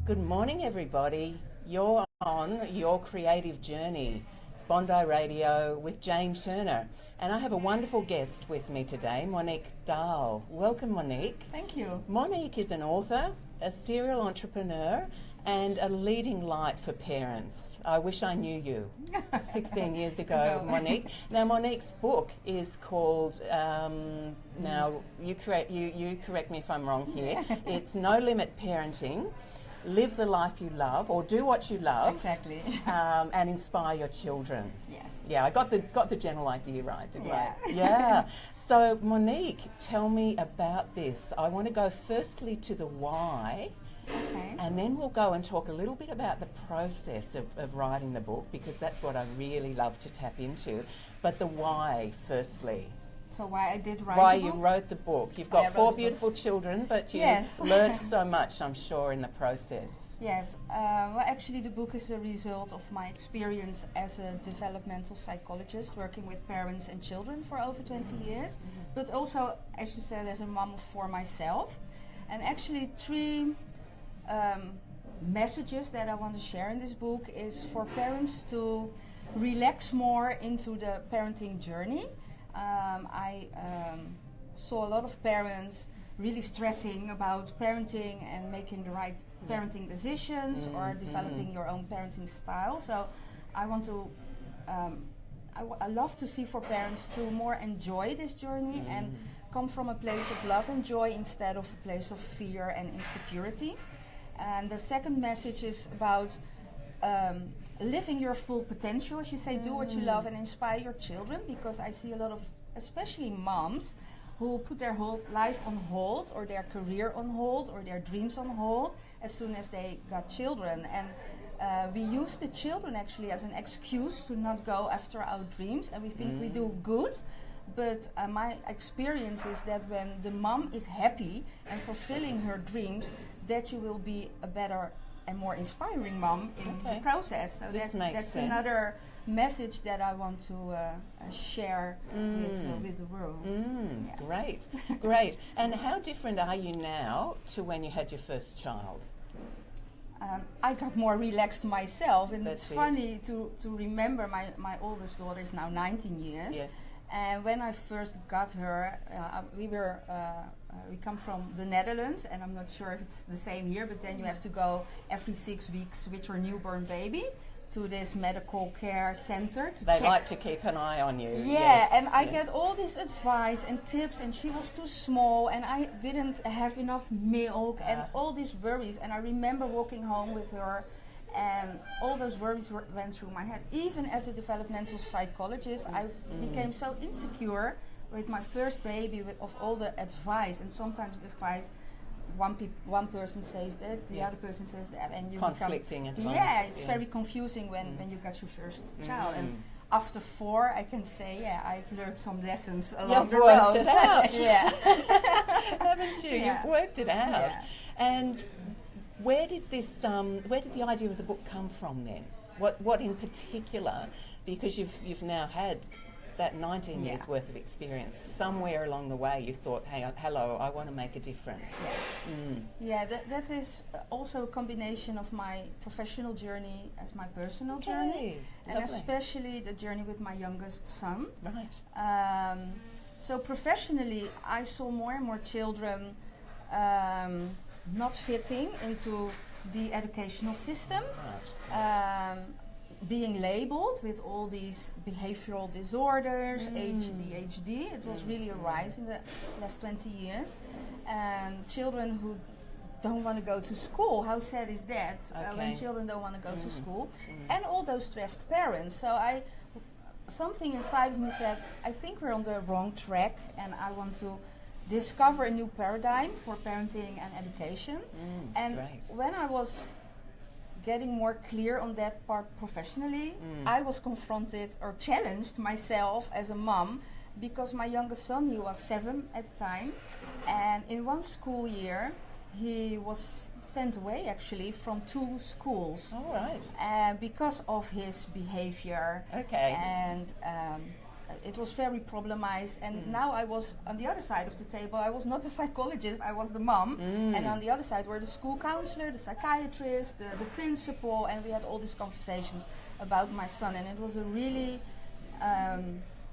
Good morning, everybody. You're on Your Creative Journey, Bondi Radio with Jane Turner. And I have a wonderful guest with me today, Monique Daal. Welcome, Monique. Thank you. Monique is an author, a serial entrepreneur, and a leading light for parents. I wish I knew you 16 years ago, No. Monique. Now, Monique's book is called, now you correct me if I'm wrong here, it's No Limit Parenting. Live the life you love, or do what you love. Exactly. And inspire your children. Yes. Yeah, I got the general idea right, didn't I? Yeah. Yeah. So, Monique, tell me about this. I want to go firstly to the why, Okay. and then we'll go and talk a little bit about the process of writing the book, because that's what I really love to tap into. But the why, firstly. So why I did write Why the you book? wrote the book. You've Why I got wrote 4 the book. beautiful children, but you Yes. learned so much, I'm sure, in the process. Yes. Well, actually, the book is a result of my experience as a developmental psychologist working with parents and children for over 20 years, but also, as you said, as a mom of 4 myself. And actually, 3 messages that I want to share in this book is for parents to relax more into the parenting journey. I saw a lot of parents really stressing about parenting and making the right parenting decisions or developing your own parenting style. So I want to, I love to see for parents to more enjoy this journey and come from a place of love and joy instead of a place of fear and insecurity. And the second message is about living your full potential. As you say, do what you love and inspire your children, because I see a lot of, especially moms, who put their whole life on hold, or their career on hold, or their dreams on hold as soon as they got children. And we use the children actually as an excuse to not go after our dreams, and we think we do good. But my experience is that when the mom is happy and fulfilling her dreams, that you will be a better and more inspiring mom in the process. So This that's makes sense. another message that I want to share with the world. Yeah. Great, great. And how different are you now to when you had your first child? I got more relaxed myself, and That's it's it. funny to remember my oldest daughter is now 19 years. Yes. And when I first got her, we come from the Netherlands, and I'm not sure if it's the same here, but then you have to go every 6 weeks with your newborn baby to this medical care center to They check. like to keep an eye on you. Yeah, Yes, and I yes. get all this advice and tips, and she was too small, and I didn't have enough milk, and all these worries. And I remember walking home with her, and all those worries went through my head. Even as a developmental psychologist, I became so insecure with my first baby of all the advice, and sometimes the advice, one person says that, the other person says that, and you Conflicting become, advice. yeah, it's very confusing when you got your first child. And after 4, I can say, yeah, I've learned some lessons along You've the worked road. it out. Yeah. Haven't you? Yeah. You've worked it out. Yeah. And where did the idea of the book come from then? What in particular? Because you've now had that 19 years worth of experience. Somewhere along the way, you thought, "Hey, hello, I want to make a difference." Yeah, that is also a combination of my professional journey as my personal journey, and lovely. especially the journey with my youngest son. Right. So professionally, I saw more and more children not fitting into the educational system. Right. Being labeled with all these behavioral disorders, ADHD. It was really a rise in the last 20 years. Children who don't want to go to school, how sad is that? When children don't want to go to school. And all those stressed parents. So something inside of me said, I think we're on the wrong track, and I want to discover a new paradigm for parenting and education. And when I was getting more clear on that part professionally, I was confronted or challenged myself as a mom, because my youngest son, he was 7 at the time, and in one school year he was sent away actually from 2 schools. All right. Because of his behavior Okay. and it was very problematized, and now I was on the other side of the table. I was not the psychologist, I was the mom, and on the other side were the school counselor, the psychiatrist, the principal, and we had all these conversations about my son, and it was a really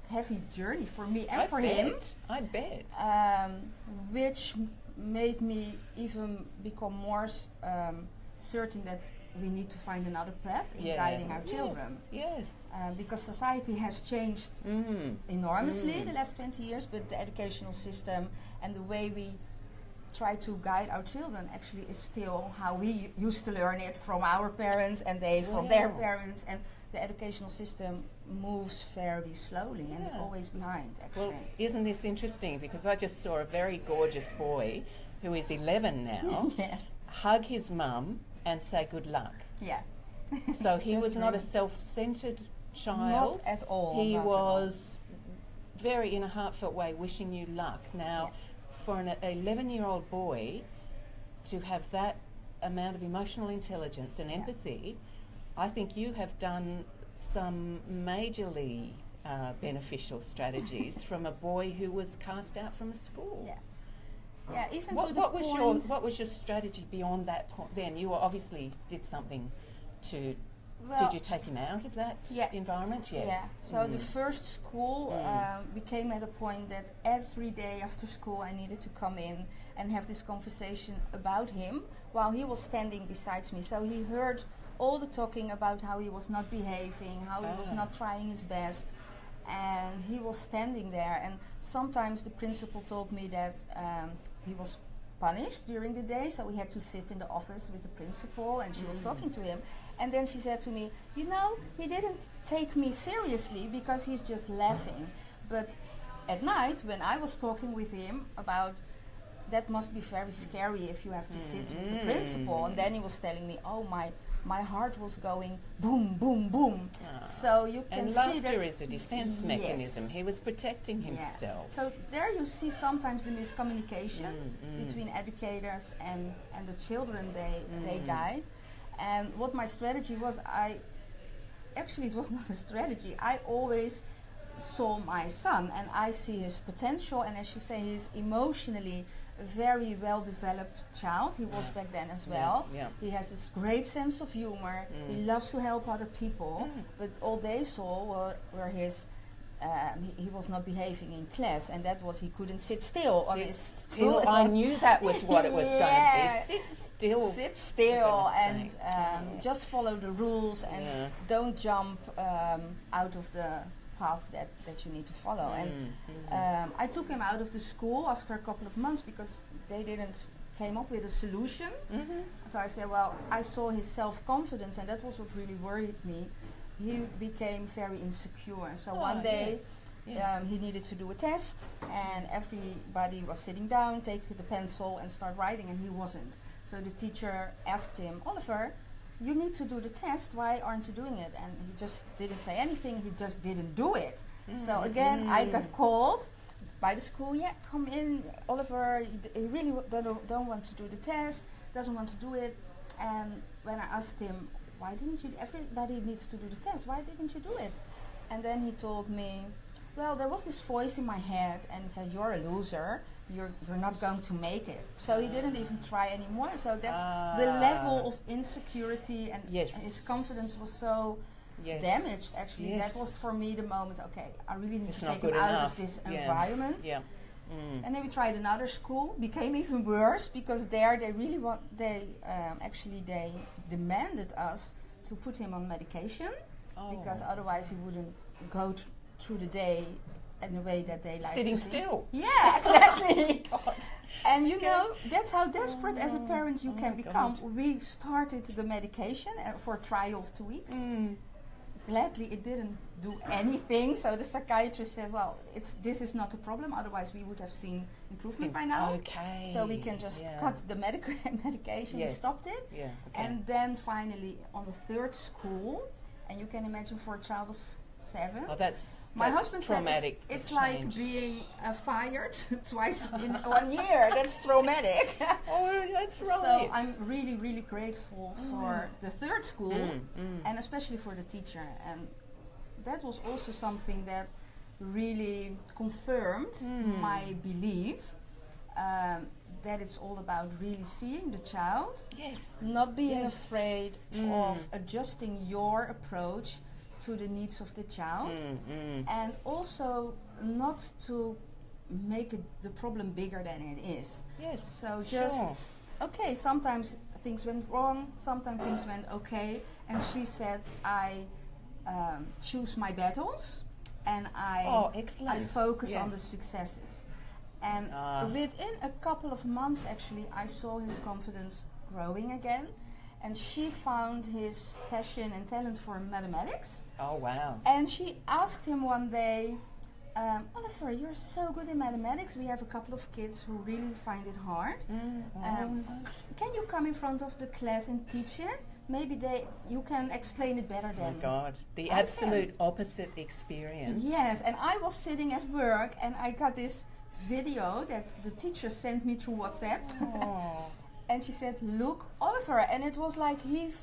heavy journey for me and for him. I bet. Which made me even become more certain that we need to find another path in guiding our children. Yes. Because society has changed enormously the last 20 years, but the educational system and the way we try to guide our children actually is still how we used to learn it from our parents and they from their parents, and the educational system moves very slowly and it's always behind, actually. Well, isn't this interesting? Because I just saw a very gorgeous boy who is 11 now hug his mum and say good luck. Yeah. So he was not a self-centered child. Not at all. He was very, in a heartfelt way, wishing you luck. Now, for an 11-year-old boy to have that amount of emotional intelligence and empathy, I think you have done some majorly beneficial strategies from a boy who was cast out from a school. Yeah. Yeah, even what, to the what point. What was your strategy beyond that point? Then you obviously did something to. Well, did you take him out of that environment? Yes. Yeah. So the first school became at a point that every day after school I needed to come in and have this conversation about him while he was standing beside me. So he heard all the talking about how he was not behaving, how he was not trying his best. And he was standing there, and sometimes the principal told me that he was punished during the day, so we had to sit in the office with the principal, and she was talking to him. And then she said to me, you know, he didn't take me seriously because he's just laughing. But at night, when I was talking with him about that must be very scary if you have to sit with the principal, and then he was telling me, oh, my heart was going boom, boom, boom. So you can see that... And laughter is a defense mechanism. He was protecting himself. So there you see sometimes the miscommunication between educators and the children they guide. And what my strategy was, actually it was not a strategy. I always saw my son and I see his potential, and as you say, he's emotionally a very well-developed child. He was back then as well. He has this great sense of humor. He loves to help other people, but all they saw were his he was not behaving in class, and that was he couldn't sit still on his stool. I knew that was what it was going to be. Sit still and just follow the rules and don't jump out of the path that you need to follow. And I took him out of the school after a couple of months because they didn't came up with a solution. So I said, well, I saw his self-confidence, and that was what really worried me. He became very insecure, and so one day he needed to do a test, and everybody was sitting down, take the pencil and start writing, and he wasn't. So the teacher asked him, Oliver, you need to do the test, why aren't you doing it? And he just didn't say anything, he just didn't do it. So again, I got called by the school, come in, Oliver, he really don't want to do the test, doesn't want to do it. And when I asked him, why didn't you, everybody needs to do the test, why didn't you do it? And then he told me, well, there was this voice in my head, and he said, you're a loser, you're not going to make it. So he didn't even try anymore. So that's the level of insecurity, and his confidence was so damaged, actually. That was for me the moment, okay, I really need to take him out of this environment. And then we tried another school, became even worse, because there they demanded us to put him on medication, because otherwise he wouldn't go through the day in a way that they like sitting to still. Yeah, exactly. And you know, that's how desperate as a parent you can become. We started the medication for a trial of 2 weeks. Gladly, it didn't do anything. So the psychiatrist said, well, this is not a problem. Otherwise, we would have seen improvement by now. Okay. So we can just cut the medication. We stopped it. And then finally, on the third school, and you can imagine for a child of 7. Oh, my husband traumatic. Said it's like being fired twice in 1 year. That's traumatic. Oh, that's right. So I'm really, really grateful for the third school, and especially for the teacher. And that was also something that really confirmed my belief that it's all about really seeing the child, not being afraid of adjusting your approach to the needs of the child, and also not to make the problem bigger than it is. So just, okay, sometimes things went wrong, sometimes things went okay, and she said, I choose my battles, and I focus on the successes. And within a couple of months, actually, I saw his confidence growing again. And she found his passion and talent for mathematics. Oh, wow. And she asked him one day, Oliver, you're so good in mathematics. We have a couple of kids who really find it hard. Can you come in front of the class and teach it? Maybe you can explain it better than Oh, my God. The absolute opposite experience. Yes, and I was sitting at work and I got this video that the teacher sent me through WhatsApp. And she said, look, Oliver, and it was like he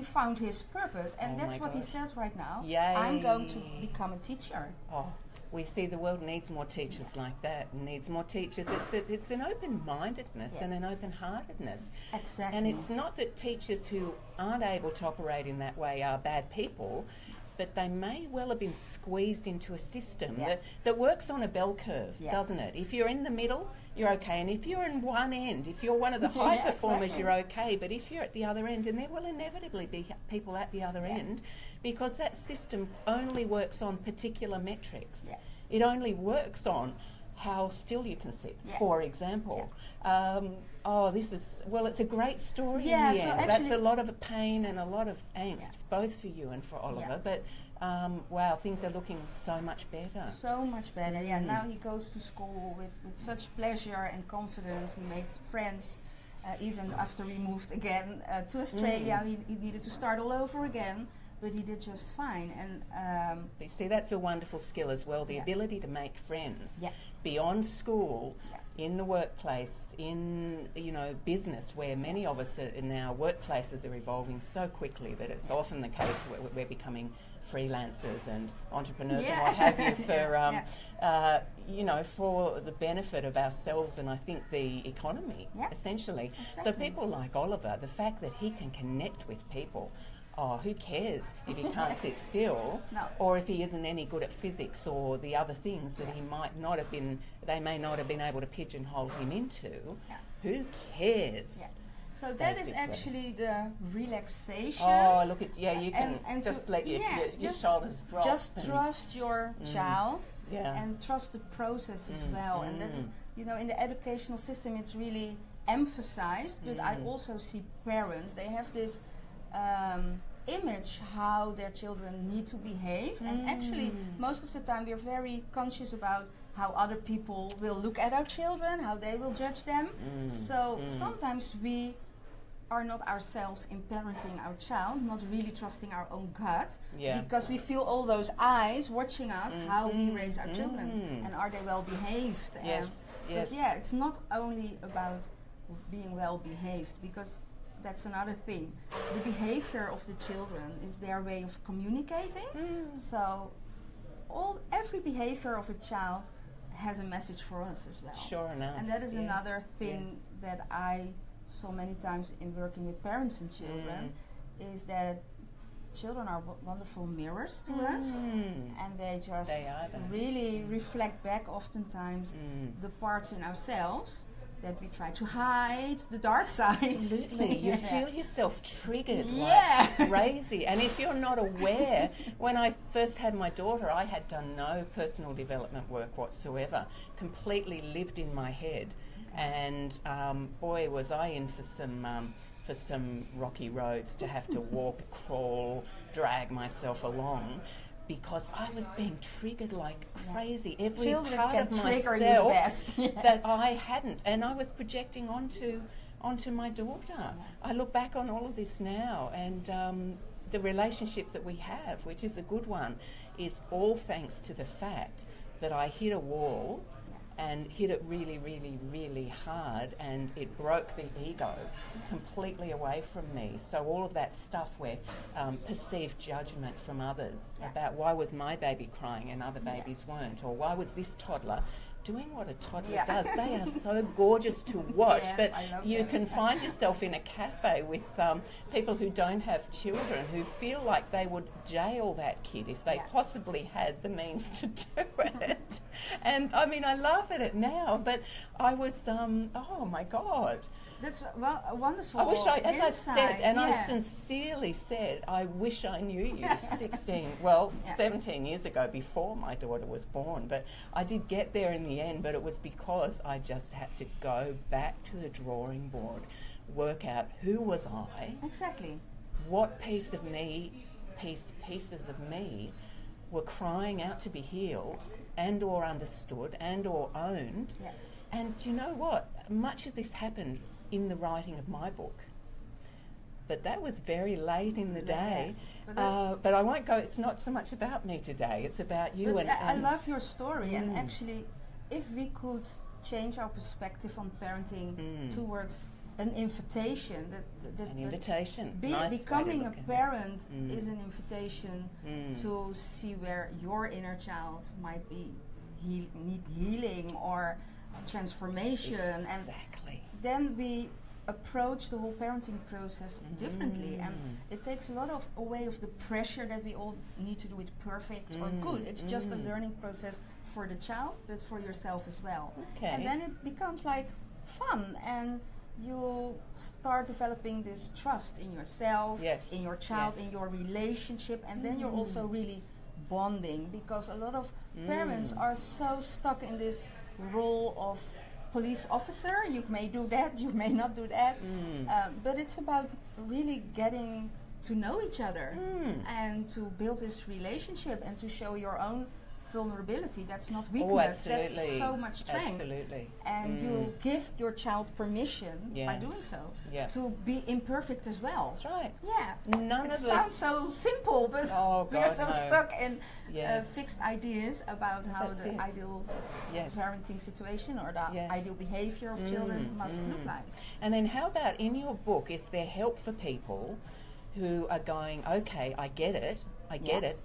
found his purpose, and that's what he says right now. Yay. I'm going to become a teacher. We see the world needs more teachers like that, needs more teachers. It's an open-mindedness and an open-heartedness. Exactly. And it's not that teachers who aren't able to operate in that way are bad people, but they may well have been squeezed into a system that works on a bell curve, doesn't it? If you're in the middle, you're okay. And if you're in one end, if you're one of the high performers, you're okay. But if you're at the other end, and there will inevitably be people at the other end, because that system only works on particular metrics. It only works on how still you can sit, for example. It's a great story in the end. So that's a lot of pain and a lot of angst, both for you and for Oliver. But wow, things are looking so much better. So much better, Now he goes to school with such pleasure and confidence. He made friends, even after we moved again to Australia. He needed to start all over again. But he did just fine, and you see, that's a wonderful skill as well. The ability to make friends beyond school, in the workplace, in business, where many of us are now. Workplaces are evolving so quickly that it's often the case where we're becoming freelancers and entrepreneurs and what have you for the benefit of ourselves and I think the economy, essentially. So people like Oliver, the fact that he can connect with people. Who cares if he can't sit still, or if he isn't any good at physics or the other things that he might not have been, they may not have been able to pigeonhole him into. Who cares? So that is actually the relaxation. Look at you can just let your shoulders drop. Just trust your child and trust the process as well. And that's in the educational system it's really emphasized. But I also see parents. They have this. Image how their children need to behave, and actually most of the time we're very conscious about how other people will look at our children, how they will judge them. So sometimes we are not ourselves in parenting our child, not really trusting our own gut, because we feel all those eyes watching us, how we raise our children, and are they well behaved. But it's not only about being well behaved, because that's another thing. The behavior of the children is their way of communicating. So every behavior of a child has a message for us as well. Sure enough. And that is another thing that I saw many times in working with parents and children, is that children are wonderful mirrors to us, and they just really reflect back oftentimes the parts in ourselves that we try to hide, the dark side. Absolutely. You feel yourself triggered like crazy. And if you're not aware, when I first had my daughter, I had done no personal development work whatsoever, completely lived in my head. And boy, was I in for some rocky roads to have to walk, crawl, drag myself along. Because I was being triggered like crazy. Every children part can of trigger myself you the best. that I hadn't, and I was projecting onto my daughter. I look back on all of this now, and the relationship that we have, which is a good one, is all thanks to the fact that I hit a wall and hit it really, really, really hard, and it broke the ego completely away from me. So all of that stuff where perceived judgment from others about why was my baby crying and other babies weren't, or why was this toddler doing what a toddler does. They are so gorgeous to watch, but you can find yourself in a cafe with people who don't have children who feel like they would jail that kid if they possibly had the means to do it. And I mean, I laugh at it now, but I was, oh my God. That's a wonderful I wish I, as insight. I said, and I sincerely said, I wish I knew you 17 years ago before my daughter was born. But I did get there in the end, but it was because I just had to go back to the drawing board, work out who was I, exactly, what pieces of me were crying out to be healed and or understood and or owned. Yeah. And do you know what? Much of this happened in the writing of my book, but that was very late in the day. But I won't go. It's not so much about me today. It's about you. And I love your story. And actually, if we could change our perspective on parenting towards an invitation, becoming a parent is an invitation to see where your inner child might be need healing or transformation. Exactly. And then we approach the whole parenting process differently, and it takes a lot of away of the pressure that we all need to do it perfect or good. It's just a learning process for the child, but for yourself as well. Okay. And then it becomes like fun, and you start developing this trust in yourself, in your child, in your relationship, and then you're also really bonding, because a lot of parents are so stuck in this role of police officer. You may do that, you may not do that, but it's about really getting to know each other and to build this relationship and to show your own vulnerability. That's not weakness, that's so much strength. Absolutely. And you give your child permission by doing so to be imperfect as well. That's right. Yeah. None it of sounds us so simple, but we're so stuck in fixed ideas about how the ideal parenting situation or the ideal behavior of children must look like. And then how about in your book, is there help for people who are going, okay, I get it,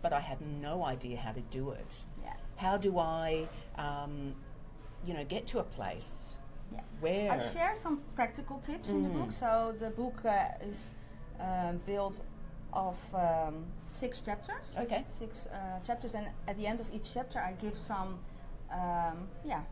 but I have no idea how to do it. Yeah. How do I, get to a place where... I share some practical tips in the book. So the book is built of 6 chapters. Okay. 6 chapters, and at the end of each chapter I give some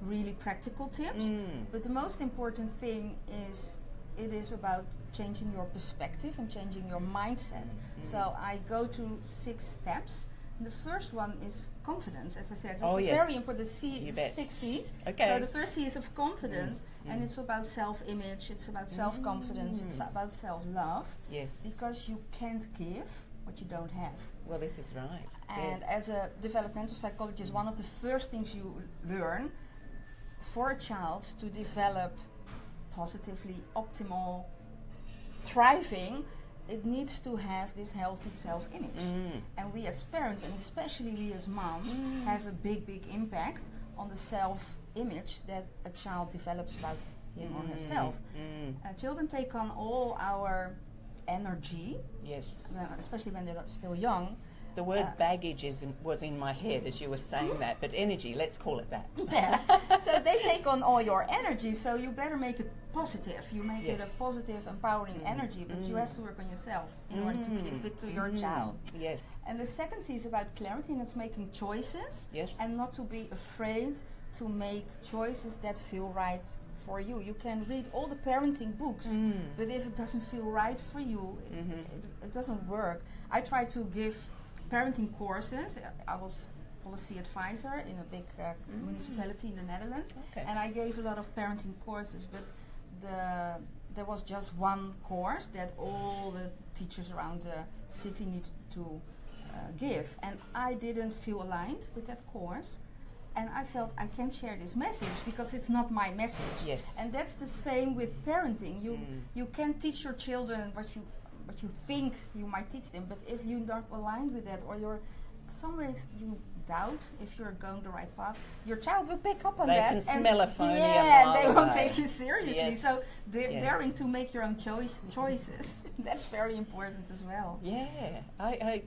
really practical tips. But the most important thing is it is about changing your perspective and changing your mindset. So I go to 6 steps. And the first one is confidence, as I said. It's very important, the 6 C's. Okay. So the first C is of confidence, and it's about self-image, it's about self-confidence, it's about self-love. Yes. Because you can't give what you don't have. Well, this is right. And as a developmental psychologist, one of the first things you learn for a child to develop positively, optimal, thriving, it needs to have this healthy self-image. And we as parents, and especially we as moms, have a big impact on the self-image that a child develops about him or herself. Children take on all our energy, especially when they're still young. The word baggage was in my head as you were saying that, but energy, let's call it that. So they take on all your energy, so you better make it positive. You make it a positive, empowering energy, but you have to work on yourself in order to give it to your child. Yes. And the second C is about clarity, and it's making choices, and not to be afraid to make choices that feel right for you. You can read all the parenting books, but if it doesn't feel right for you, it doesn't work. I try to give parenting courses. I was policy advisor in a big municipality in the Netherlands, and I gave a lot of parenting courses, but there was just one course that all the teachers around the city needed to give, and I didn't feel aligned with that course, and I felt I can't share this message because it's not my message. Yes. And that's the same with parenting. You can teach your children what you think you might teach them, but if you're not aligned with that, or you're somewhere you doubt if you're going the right path, your child will pick up on they that. They can smell a phony and they won't take you seriously. Yes. So they're daring to make your own choices. That's very important as well. Yeah, I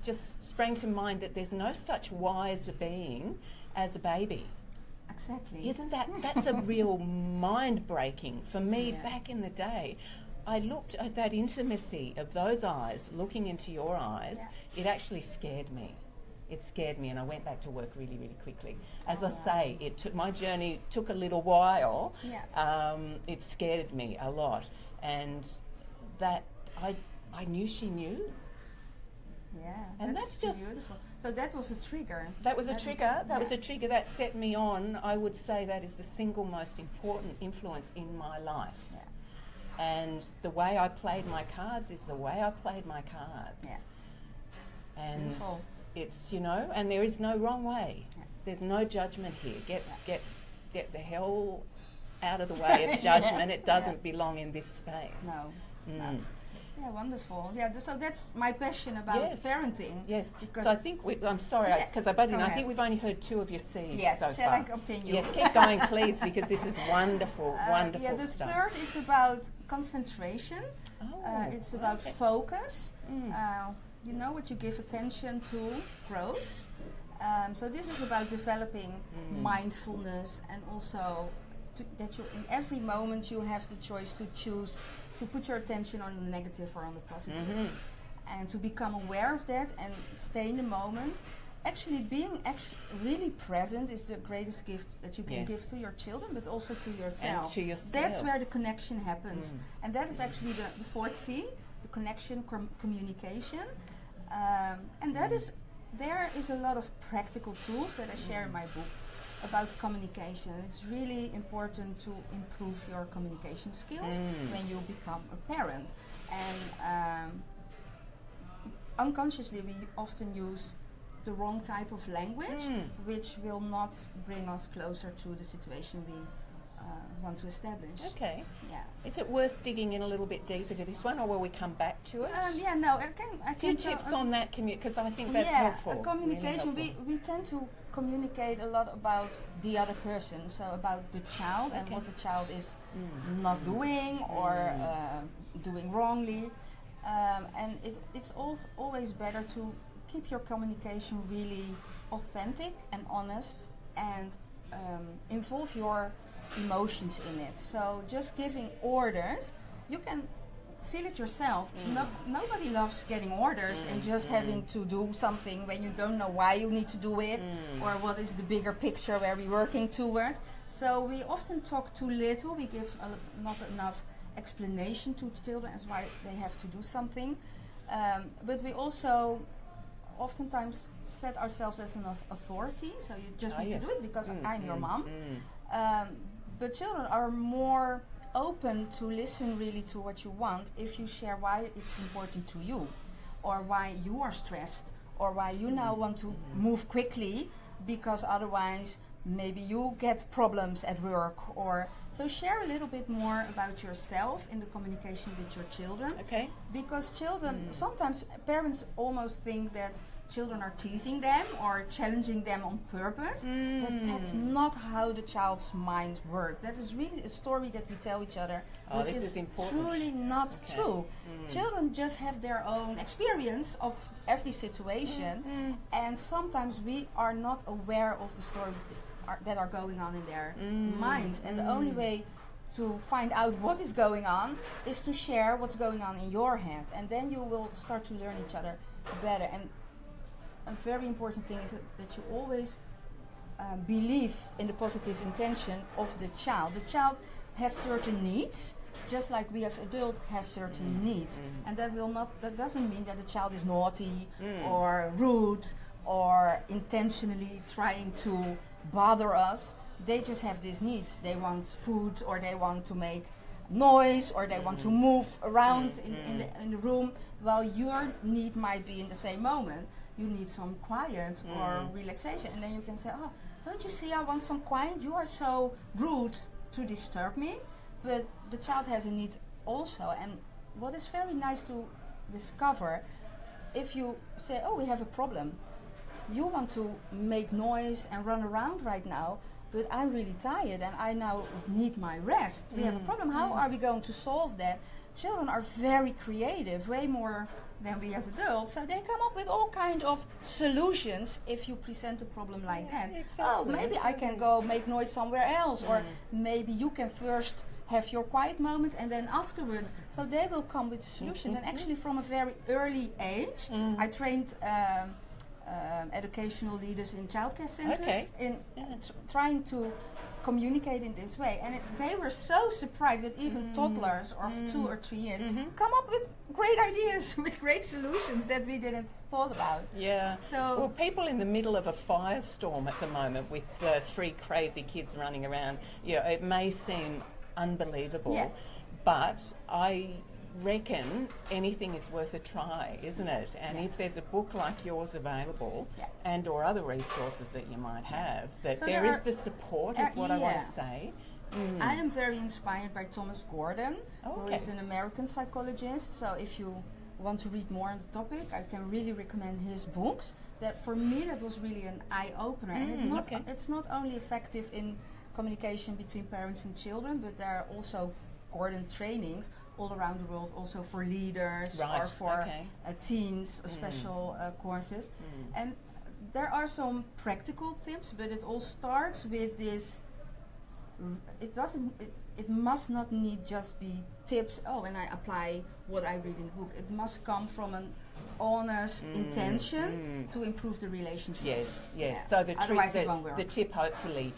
just sprang to mind that there's no such wise being as a baby. Exactly. Isn't that's a real mind breaking for me back in the day. I looked at that intimacy of those eyes, looking into your eyes, it actually scared me. It scared me, and I went back to work really, really quickly. As I say, my journey took a little while. Yeah. It scared me a lot, and that I knew she knew. Yeah, and that's just beautiful. So that was a trigger. That was a trigger. That was a trigger that set me on. I would say that is the single most important influence in my life. Yeah. And the way I played my cards is the way I played my cards. Yeah. And beautiful. It's, and there is no wrong way. Yeah. There's no judgment here. Get the hell out of the way of judgment. It doesn't belong in this space. No. No. Yeah, wonderful. Yeah, so that's my passion about parenting. Yes. So I think I'm sorry because I butted in. I think we've only heard 2 of your C's so far. Shall I continue? Yes, keep going, please, because this is wonderful, wonderful yeah, the stuff. third is about concentration. It's about focus. What you give attention to grows. So this is about developing mindfulness, and also that you in every moment you have the choice to choose to put your attention on the negative or on the positive, and to become aware of that and stay in the moment. Actually, being really present is the greatest gift that you can give to your children, but also to yourself. And to yourself. That's where the connection happens, and that is actually the fourth C, the connection, communication, and that is there is a lot of practical tools that I share in my book about communication. It's really important to improve your communication skills when you become a parent. And unconsciously we often use the wrong type of language, which will not bring us closer to the situation we want to establish. Okay. Yeah. Is it worth digging in a little bit deeper to this one, or will we come back to it? I can a few tips on that, because I think that's helpful. Communication. Really helpful. We tend to communicate a lot about the other person, so about the child and what the child is not doing or doing wrongly, and it's always better to keep your communication really authentic and honest, and involve your emotions in it. So just giving orders, you can feel it yourself. Nobody loves getting orders and just having to do something when you don't know why you need to do it or what is the bigger picture where we're working towards. So we often talk too little. We give not enough explanation to children as why they have to do something. But we also oftentimes set ourselves as an authority. So you just need to do it because I'm your mom. But children are more open to listen really to what you want if you share why it's important to you, or why you are stressed, or why you now want to move quickly because otherwise maybe you get problems at work. Or so share a little bit more about yourself in the communication with your children. Okay. Because children, sometimes parents almost think that children are teasing them or challenging them on purpose, but that's not how the child's mind works. That is really a story that we tell each other, which is truly not true. Children just have their own experience of every situation, and sometimes we are not aware of the stories that are going on in their minds. And the only way to find out what is going on is to share what's going on in your head, and then you will start to learn each other better. And a very important thing is that you always believe in the positive intention of the child. The child has certain needs, just like we as adults have certain needs, and that doesn't mean that the child is naughty or rude or intentionally trying to bother us. They just have these needs. They want food, or they want to make noise, or they want to move around in the room, while your need might be in the same moment. You need some quiet or relaxation, and then you can say, oh, don't you see I want some quiet? You are so rude to disturb me. But the child has a need also, and what is very nice to discover, if you say, oh, we have a problem, you want to make noise and run around right now, but I'm really tired and I now need my rest. We have a problem. How are we going to solve that? Children are very creative, way more than we as adults, so they come up with all kinds of solutions if you present a problem like that. Exactly, oh, maybe I can go make noise somewhere else, or maybe you can first have your quiet moment and then afterwards. So they will come with solutions. And actually from a very early age, I trained educational leaders in childcare centers in trying to communicate in this way, and they were so surprised that even toddlers of 2 or 3 years come up with great ideas, with great solutions that we didn't thought about. Yeah. So well, people in the middle of a firestorm at the moment with 3 crazy kids running around, it may seem unbelievable, but I reckon anything is worth a try, isn't it? And if there's a book like yours available, and or other resources that you might have, that so there is the support is what I want to say. I am very inspired by Thomas Gordon, who is an American psychologist. So if you want to read more on the topic, I can really recommend his books. That for me, that was really an eye-opener. And it's not only effective in communication between parents and children, but there are also Gordon trainings all around the world, also for leaders or for teens, special courses. And there are some practical tips, but it all starts with this. It must not need just be tips. Oh, and I apply what I read in the book. It must come from an honest intention to improve the relationship. Yes. Yeah. So the tip hopefully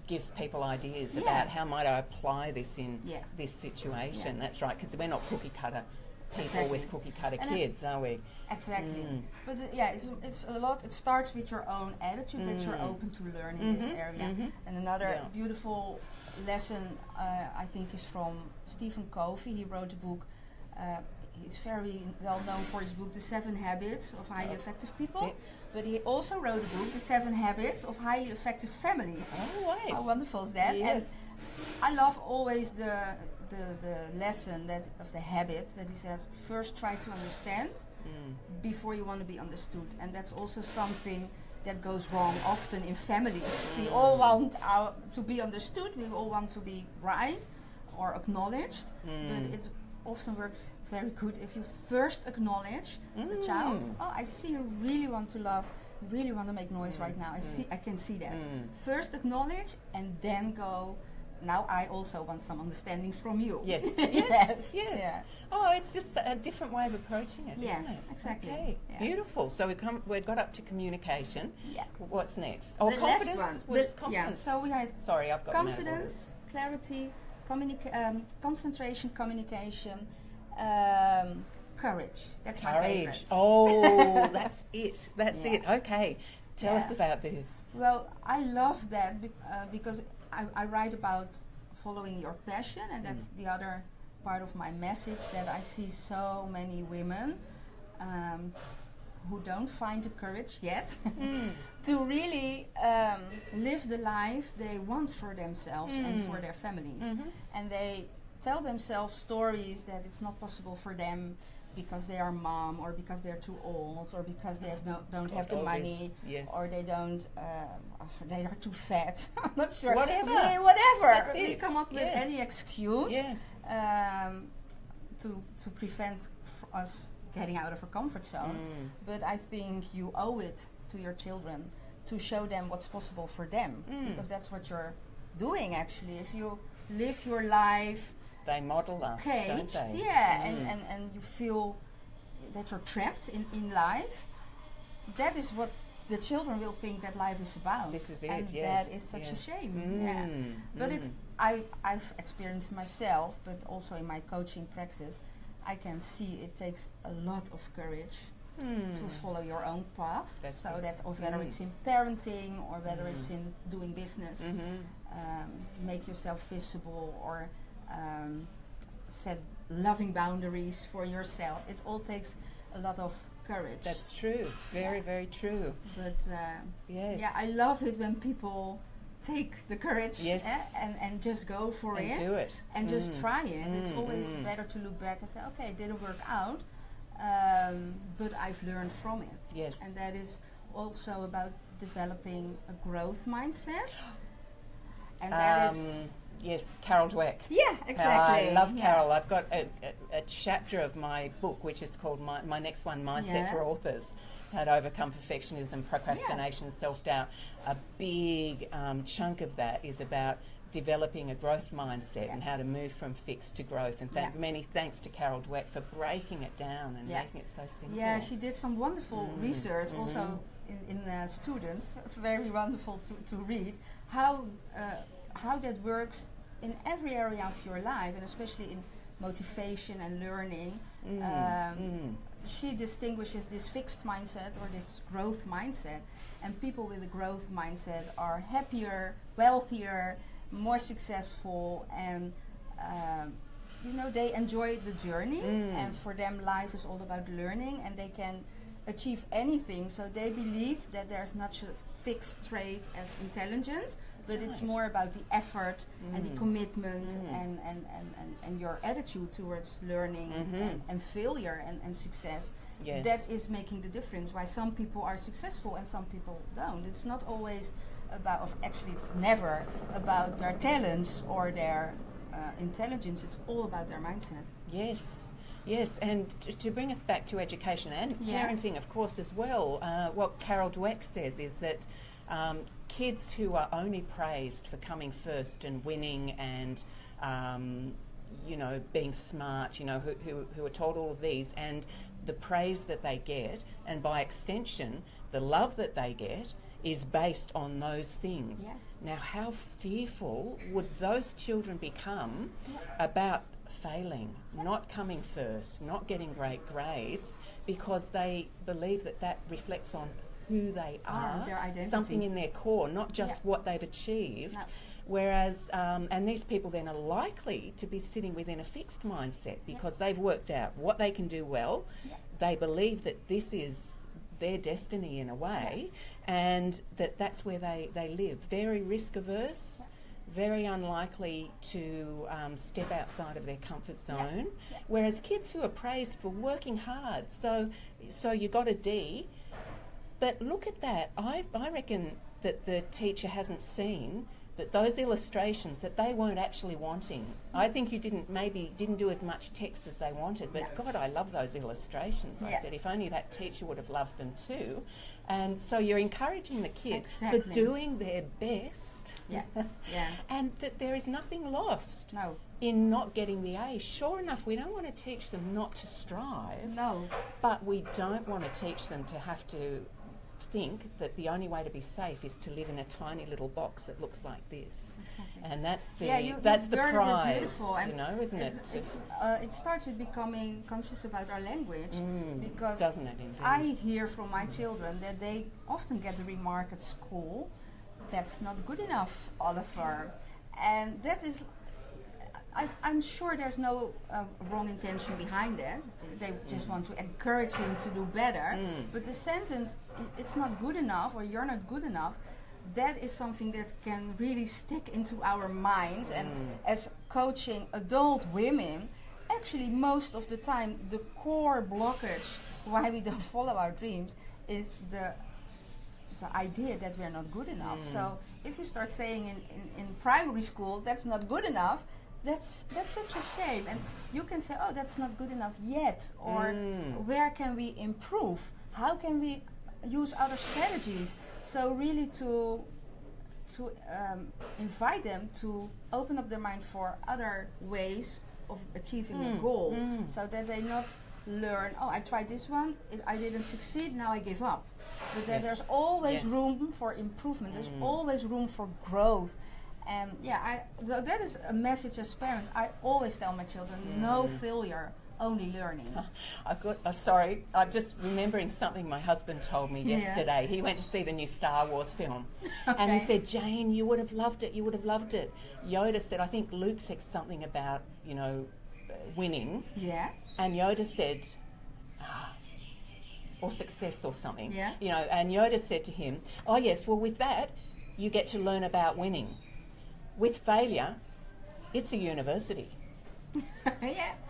gives people ideas about how might I apply this in this situation. That's right, because we're not cookie cutter people with cookie cutter kids, are we? Exactly. But it's a lot. It starts with your own attitude that you're open to learn in this area. And another beautiful lesson I think is from Stephen Covey. He wrote a book. He's very well known for his book, The 7 Habits of Highly Effective People. But he also wrote a book, The 7 Habits of Highly Effective Families. Oh, right. How wonderful is that? Yes. And I love always the lesson of the habit that he says, first try to understand before you want to be understood. And that's also something that goes wrong often in families. We all want to be understood, we all want to be right or acknowledged, but it often works very good if you first acknowledge the child. Oh, I see you really want to love, really want to make noise right now. I can see that. First acknowledge and then go, now I also want some understanding from you. Yes. Yes. Yeah. Oh, it's just a different way of approaching it, isn't it? Exactly. Okay, beautiful. So we've got up to communication. Yeah. What's next? Oh, the confidence. Last one. Confidence. Yeah. So we had I've got confidence, clarity, concentration, communication, courage. That's my favorite. Oh, that's it. That's it. Okay. Tell us about this. Well, I love that because I write about following your passion, and that's the other part of my message, that I see so many women who don't find the courage yet to really live the life they want for themselves and for their families. And they tell themselves stories that it's not possible for them because they are mom, or because they're too old, or because they don't have the money, or they don't, they are too fat. I'm not sure. Whatever. We come up with any excuse to prevent us getting out of our comfort zone. But I think you owe it to your children to show them what's possible for them, because that's what you're doing actually. If you live your life they model us, caged, don't they? And you feel that you're trapped in life, that is what the children will think that life is about. This is it, and that is such a shame. But I've experienced myself, but also in my coaching practice, I can see it takes a lot of courage to follow your own path. That's whether it's in parenting or whether it's in doing business, make yourself visible, or set loving boundaries for yourself. It all takes a lot of courage. That's true. Very true. But I love it when people take the courage and just go for it. Do it. And just try it. It's always better to look back and say, okay, it didn't work out, but I've learned from it. Yes. And that is also about developing a growth mindset. And that is... Yes, Carol Dweck. Yeah, exactly. I love Carol. I've got a chapter of my book, which is called my next one, Mindset for Authors, How to Overcome Perfectionism, Procrastination, Self-Doubt. A big chunk of that is about developing a growth mindset and how to move from fixed to growth. And many thanks to Carol Dweck for breaking it down and making it so simple. Yeah, she did some wonderful research also in students, very wonderful to read, how that works in every area of your life, and especially in motivation and learning. She distinguishes this fixed mindset or this growth mindset, and people with a growth mindset are happier, wealthier, more successful, and they enjoy the journey, and for them life is all about learning, and they can achieve anything. So they believe that there's not a fixed trait as intelligence, but it's more about the effort and the commitment and your attitude towards learning and failure and success. Yes. That is making the difference, why some people are successful and some people don't. It's not always about, actually it's never about their talents or their intelligence. It's all about their mindset. Yes. Yes, and to bring us back to education and parenting, of course, as well, what Carol Dweck says is that kids who are only praised for coming first and winning and, being smart, who are told all of these, and the praise that they get, and by extension, the love that they get, is based on those things. Yeah. Now, how fearful would those children become about failing, not coming first, not getting great grades, because they believe that reflects on who they are, their identity, something in their core, not just what they've achieved. No. Whereas, and these people then are likely to be sitting within a fixed mindset because they've worked out what they can do well. They believe that this is their destiny in a way, and that's where they live. Very risk averse. Very unlikely to step outside of their comfort zone, whereas kids who are praised for working hard, so you got a D, but look at that. I reckon that the teacher hasn't seen that those illustrations that they weren't actually wanting. I think you didn't do as much text as they wanted, but God, I love those illustrations. I said, if only that teacher would have loved them too. And so you're encouraging the kids for doing their best. And that there is nothing lost in not getting the A. Sure enough, we don't want to teach them not to strive. No. But we don't want to teach them to have to think that the only way to be safe is to live in a tiny little box that looks like this. Exactly. And that's the prize, isn't it? It starts with becoming conscious about our language, because doesn't it, indeed? I hear from my children that they often get the remark at school, "That's not good enough, Oliver," and that is. I'm sure there's no wrong intention behind that. They just want to encourage him to do better. But the sentence, "It's not good enough," or "You're not good enough," that is something that can really stick into our minds. And as coaching adult women, actually most of the time the core blockage why we don't follow our dreams is the idea that we're not good enough. So if you start saying in primary school, "That's not good enough," that's such a shame. And you can say, "Oh, that's not good enough yet," or "Where can we improve? How can we use other strategies?" So really to invite them to open up their mind for other ways of achieving a goal, so that they not learn, "Oh, I tried this one, I didn't succeed, now I give up." But that there's always room for improvement. There's always room for growth. And so that is a message as parents. I always tell my children, no failure, only learning. Sorry, I'm just remembering something my husband told me yesterday. He went to see the new Star Wars film. And he said, "Jane, you would have loved it, you would have loved it." Yoda said, I think Luke said something about, winning. Yeah. And Yoda said, or success or something. Yeah. And Yoda said to him, "Oh yes, well with that, you get to learn about winning. With failure, it's a university."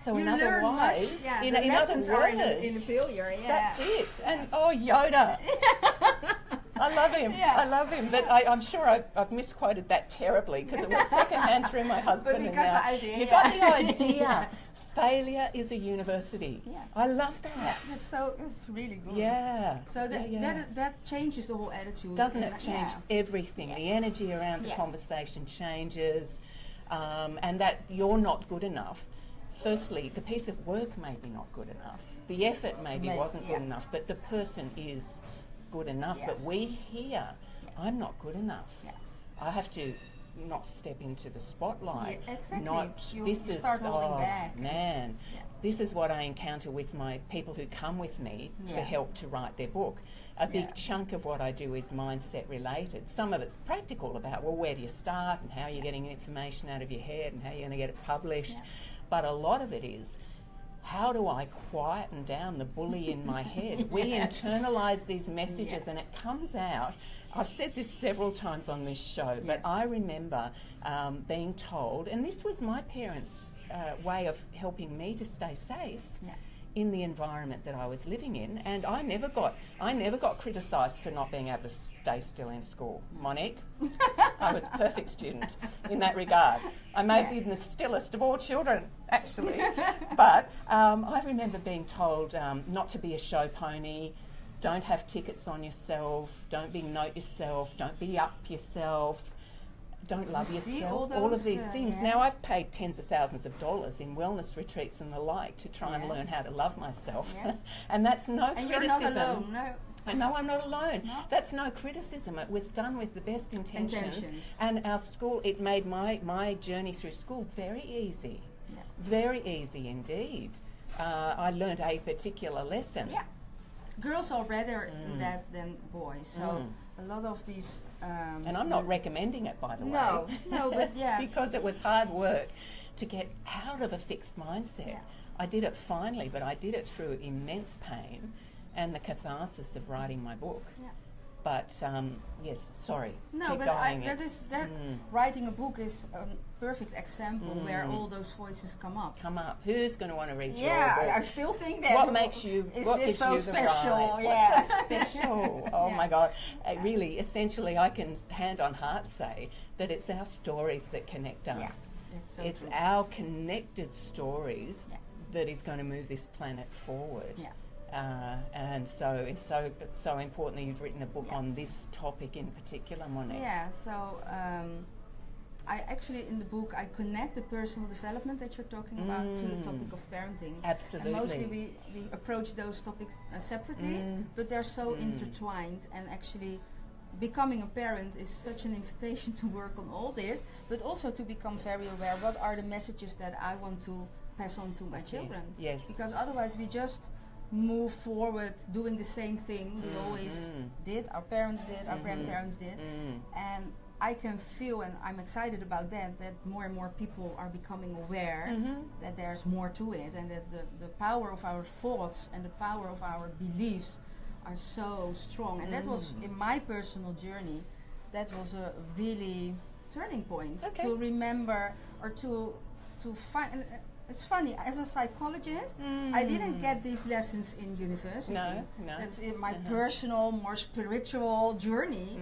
So in other words, in other words, in failure. That's it. And Yoda. I love him. Yeah. I love him. But I'm sure I've misquoted that terribly because it was secondhand through my husband. But we and got now the idea. You got the idea. Yes. Failure is a university. Yeah. I love that. It's really good. Yeah. So that changes the whole attitude. Doesn't it change everything? The energy around the Yeah. conversation changes, and that you're not good enough. Firstly, the piece of work may be not good enough. The effort maybe wasn't good enough, but the person is good enough. Yes. But we hear, I'm not good enough. Yeah. I have to not step into the spotlight. Yeah, exactly. You This is start holding back. Man, Yeah. this is what I encounter with my people who come with me for help to write their book. A big chunk of what I do is mindset related. Some of it's practical about, well, where do you start and how are you getting information out of your head and how you're going to get it published. Yeah. But a lot of it is, how do I quieten down the bully in my head? We internalise these messages and it comes out. I've said this several times on this show, but I remember being told, and this was my parents' way of helping me to stay safe in the environment that I was living in, and I never got criticised for not being able to stay still in school. Monique, I was a perfect student in that regard. I may have been the stillest of all children, actually, but I remember being told not to be a show pony, don't have tickets on yourself, don't big note yourself, don't be up yourself, don't love yourself, all of these things. Now I've paid tens of thousands of dollars in wellness retreats and the like to try and learn how to love myself. And that's no criticism. You're not alone, no. And no, I'm not alone. No. That's no criticism. It was done with the best intentions. And our school, it made my journey through school very easy. Yeah. Very easy indeed. I learned a particular lesson. Yeah. Girls are better in that than boys. So a lot of these... and I'm not recommending it, by the way. No, but because it was hard work to get out of a fixed mindset. Yeah. I did it finally, but I did it through immense pain and the catharsis of writing my book. Yeah. But yes, sorry. No, keep but going. writing a book is a perfect example where all those voices come up. Who's going to want to read your book? Yeah, I still think that. What makes you? Is what this gives so you special? The Yeah. What's so special? Oh my God! Really, essentially, I can hand on heart say that it's our stories that connect us. Yeah, it's true. our connected stories that is going to move this planet forward. Yeah. And so it's so important that you've written a book on this topic in particular, Monique. Yeah. So I actually in the book I connect the personal development that you're talking about to the topic of parenting. Absolutely. And mostly we approach those topics separately, but they're so intertwined. And actually, becoming a parent is such an invitation to work on all this, but also to become very aware. What are the messages that I want to pass on to my children? Yes. Because otherwise we just move forward doing the same thing we always did, our parents did, our grandparents did, and I can feel, and I'm excited about that more and more people are becoming aware that there's more to it, and that the power of our thoughts and the power of our beliefs are so strong. And that was, in my personal journey, that was a really turning point to remember or to find. It's funny, as a psychologist, I didn't get these lessons in university. No. That's in my personal, more spiritual journey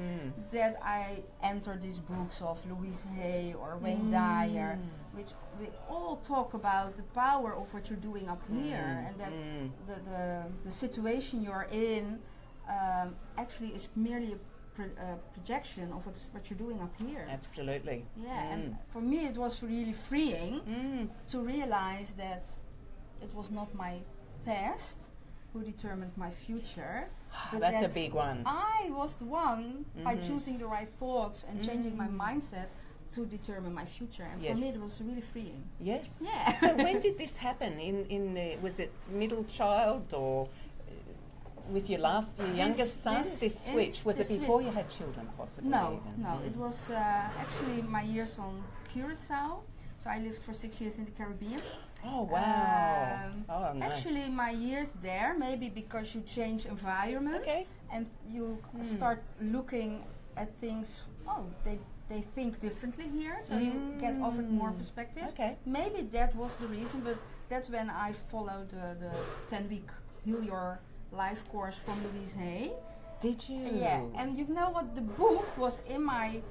that I entered these books of Louise Hay or Wayne Dyer, which we all talk about the power of what you're doing up here, and that the situation you're in actually is merely a projection of what you're doing up here. Absolutely. Yeah, and for me it was really freeing to realize that it was not my past who determined my future. But That's a big one. I was the one by choosing the right thoughts and changing my mindset to determine my future. And for me it was really freeing. Yes. Yeah. So when did this happen? In the was it middle child or with your youngest son? This switch was it before you had children, possibly? No, it was actually my years on Curacao. So I lived for 6 years in the Caribbean. Oh wow! Nice. Actually, my years there, maybe because you change environment and you start looking at things. Oh, they think differently here, so you get offered more perspectives. Okay. Maybe that was the reason, but that's when I followed the 10-week Heal Your Life course from Louise Hay. Did you? Yeah, and you know what? The book was in my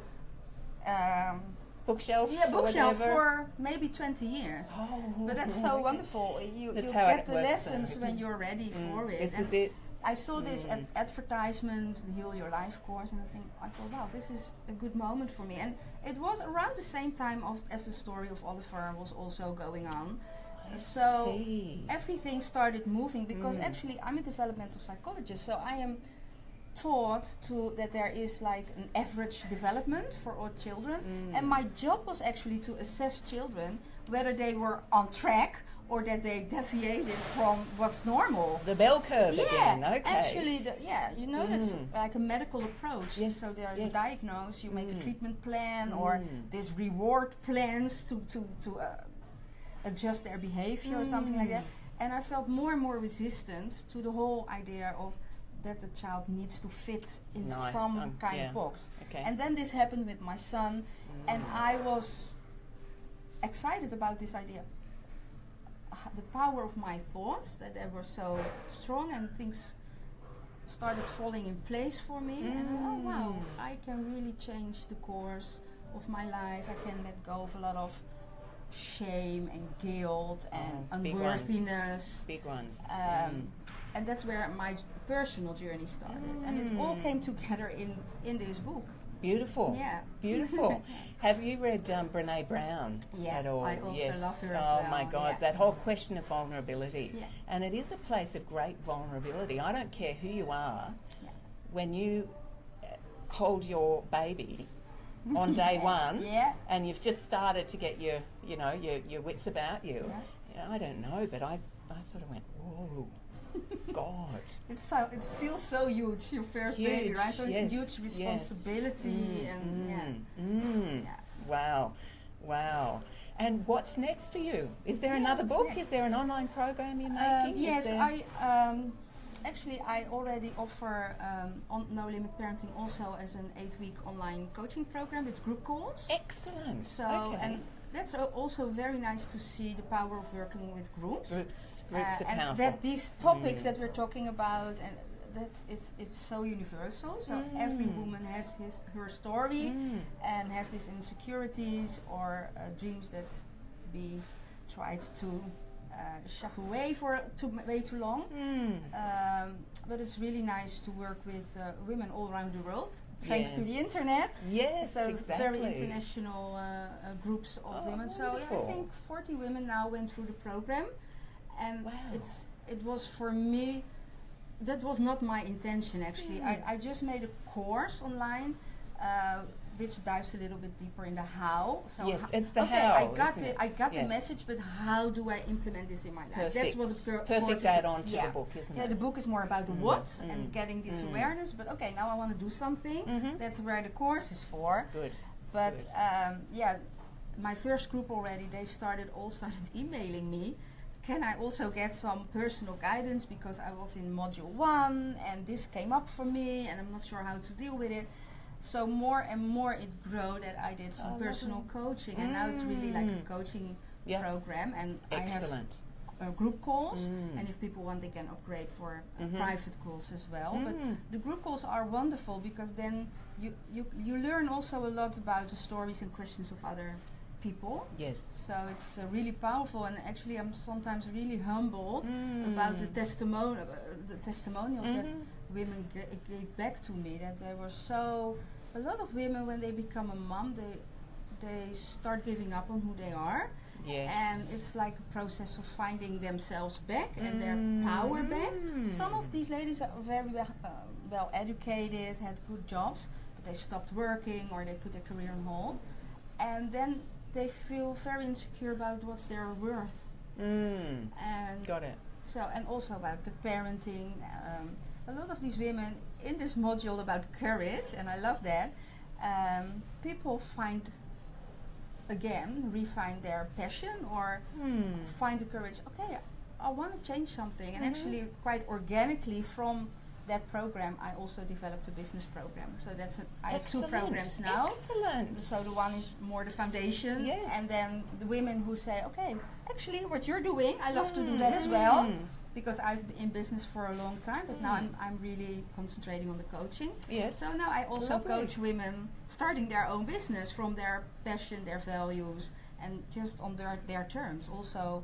bookshelf. Yeah, bookshelf for maybe 20 years. But that's so wonderful. You get the lessons when you're ready for it. This is it. I saw this advertisement, the Heal Your Life course, and I thought, wow, this is a good moment for me. And it was around the same time as the story of Oliver was also going on. So everything started moving because actually I'm a developmental psychologist, so I am taught that there is like an average development for all children, and my job was actually to assess children whether they were on track or that they deviated from what's normal. The bell curve again, okay. Actually, that's like a medical approach. Yes. So there's a diagnosis, you make a treatment plan, or this reward plans to adjust their behavior or something like that. And I felt more and more resistance to the whole idea of that the child needs to fit in some kind of box. Okay. And then this happened with my son, and I was excited about this idea. The power of my thoughts, that they were so strong, and things started falling in place for me. And oh wow, I can really change the course of my life. I can let go of a lot of shame and guilt and unworthiness. Big ones. And that's where my personal journey started. And it all came together in this book. Beautiful. Yeah. Beautiful. Have you read Brené Brown at all? I also love her as well. Oh my God, that whole question of vulnerability. Yeah. And it is a place of great vulnerability. I don't care who you are, when you hold your baby on day one and you've just started to get your wits about you. I don't know, but I sort of went, whoa. God, it feels so huge. Your first baby, right? So huge responsibility and Wow. And what's next for you? Is there another book? Next? Is there an online program you're making? Yes, I already offer on No Limit Parenting also as an 8-week online coaching program with group calls. Excellent. So and that's also very nice to see the power of working with groups. Groups are and powerful. That these topics that we're talking about, and that it's so universal. So every woman has her story and has these insecurities or dreams that we tried to shove away for way too long. But it's really nice to work with women all around the world, thanks to the internet. Yes, so exactly. Very international groups of women. Wonderful. So I think 40 women now went through the program, and it was for me. That was not my intention actually. I just made a course online. Which dives a little bit deeper in the how. So it's the how. I got the message, but how do I implement this in my life? Perfect. That's what the perfect add-on to the book, isn't it? Yeah, the book is more about the what and getting this awareness. But okay, now I want to do something. That's where the course is for. Good. But my first group already, they started emailing me. Can I also get some personal guidance because I was in module 1 and this came up for me and I'm not sure how to deal with it. So more and more it grew that I did some personal coaching, and now it's really like a coaching program. And excellent. I have group calls, and if people want, they can upgrade for private calls as well. But the group calls are wonderful because then you learn also a lot about the stories and questions of other people. Yes. So it's really powerful, and actually I'm sometimes really humbled about the testimonials that women gave back to me, that they were a lot of women, when they become a mom, they start giving up on who they are. Yes. And it's like a process of finding themselves back and their power back. Some of these ladies are very well educated, had good jobs, but they stopped working or they put their career on hold. And then they feel very insecure about what's their worth. And got it. So, and also about the parenting. A lot of these women in this module about courage, and I love that, people refine their passion or find the courage, okay, I want to change something. And actually quite organically from that program I also developed a business program. So I have 2 programs now. Excellent. So the one is more the foundation, and then the women who say, okay, actually what you're doing, I love to do that as well. because I've been in business for a long time, but now I'm really concentrating on the coaching. Yes. So now I also Lovely. coach women starting their own business from their passion, their values, and just on their terms. Also,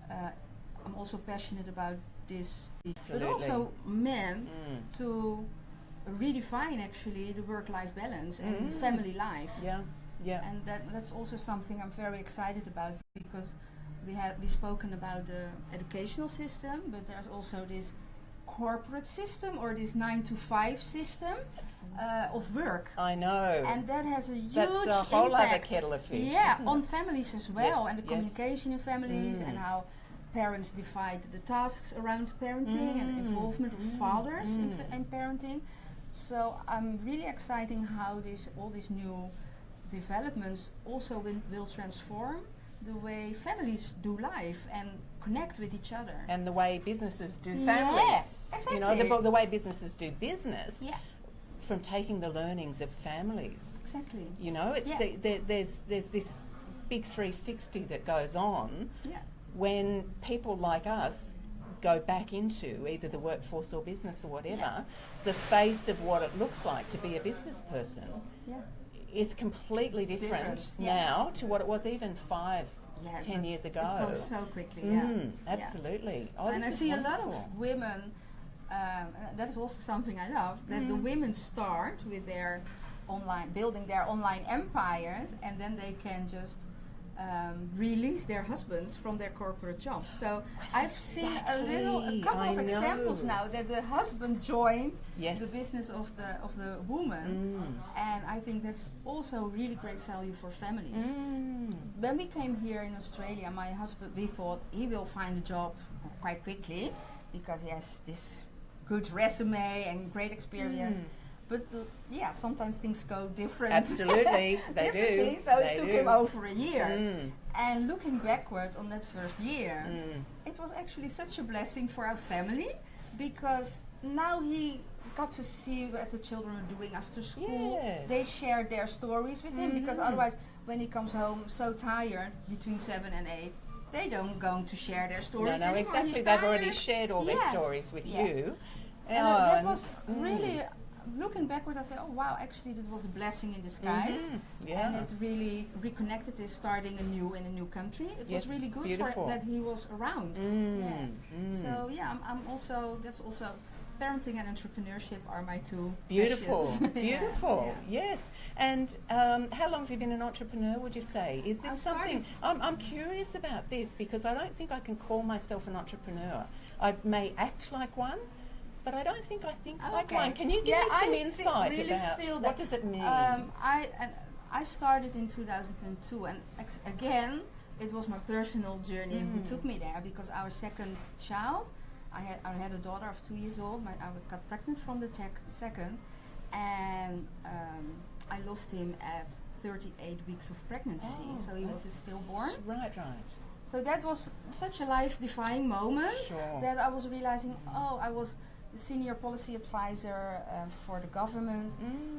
I'm also passionate about this, but also men to redefine actually the work-life balance and the family life. Yeah. Yeah. And that's also something I'm very excited about, because we've spoken about the educational system, but there's also this corporate system or this 9-to-5 system of work. I know. And that has a huge That's a whole other impact, kettle of fish. yeah, on families as well, Yes, and the yes. communication in families, and how parents divide the tasks around parenting and involvement of fathers in parenting. So I'm really excited how all these new developments also will transform the way families do life and connect with each other. And the way businesses do families. Exactly. You know, the way businesses do business. Yeah, From taking the learnings of families. exactly. You know, it's there's this big 360 that goes on Yeah, when people like us go back into either the workforce or business or whatever. The face of what it looks like to be a business person yeah. is completely different Yeah. now to what it was even 5, 10 years ago. It goes so quickly, yeah. Absolutely. So, Oh, and I this is see a lot wonderful. of women, that is also something I love, that the women start with their building their online empires, and then they can just release their husbands from their corporate jobs. So I've seen a couple of examples now that the husband joined the business of the woman, and I think that's also really great value for families. When we came here in Australia, my husband, we thought he will find a job quite quickly because he has this good resume and great experience. But sometimes things go different. Absolutely, they do. So it took him over a year. And looking backward on that first year, it was actually such a blessing for our family, because now he got to see what the children are doing after school. Yes. They shared their stories with him, because otherwise, when he comes home so tired between 7 and 8, they don't going to share their stories No, anymore. exactly. He's They've already tired. shared all their stories with you. And that was really, looking backward, I thought, oh wow, actually that was a blessing in disguise. And it really reconnected us starting anew in a new country. It was really good for that he was around. So I'm also, that's also, parenting and entrepreneurship are my two passions. Beautiful. Yes. And how long have you been an entrepreneur, would you say? Is this something, I'm curious about this, because I don't think I can call myself an entrepreneur. I may act like one, but I don't think I think like one. Can you give me some insight about what does it mean? I started in 2002, and again, it was my personal journey who took me there, because our second child, I had a daughter of 2 years old. I got pregnant from the second, and I lost him at 38 weeks of pregnancy. So he was stillborn. Right. So that was such a life-defining moment that I was realizing, I was the senior policy advisor for the government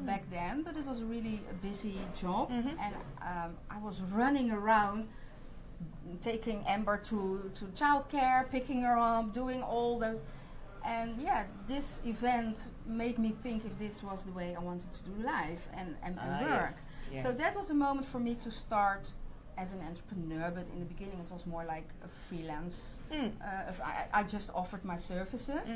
back then, but it was really a busy job, and I was running around taking Amber to childcare, picking her up, doing all those. And this event made me think if this was the way I wanted to do life and work. Yes. So that was a moment for me to start as an entrepreneur, but in the beginning it was more like a freelance. I just offered my services.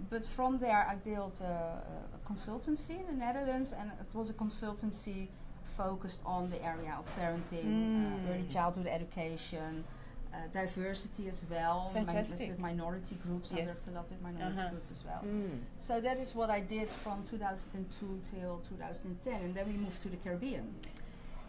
But from there I built a consultancy in the Netherlands, and it was a consultancy focused on the area of parenting, early childhood education, diversity as well. Fantastic. With minority groups. I worked a lot with minority groups as well. So that is what I did from 2002 till 2010, and then we moved to the Caribbean.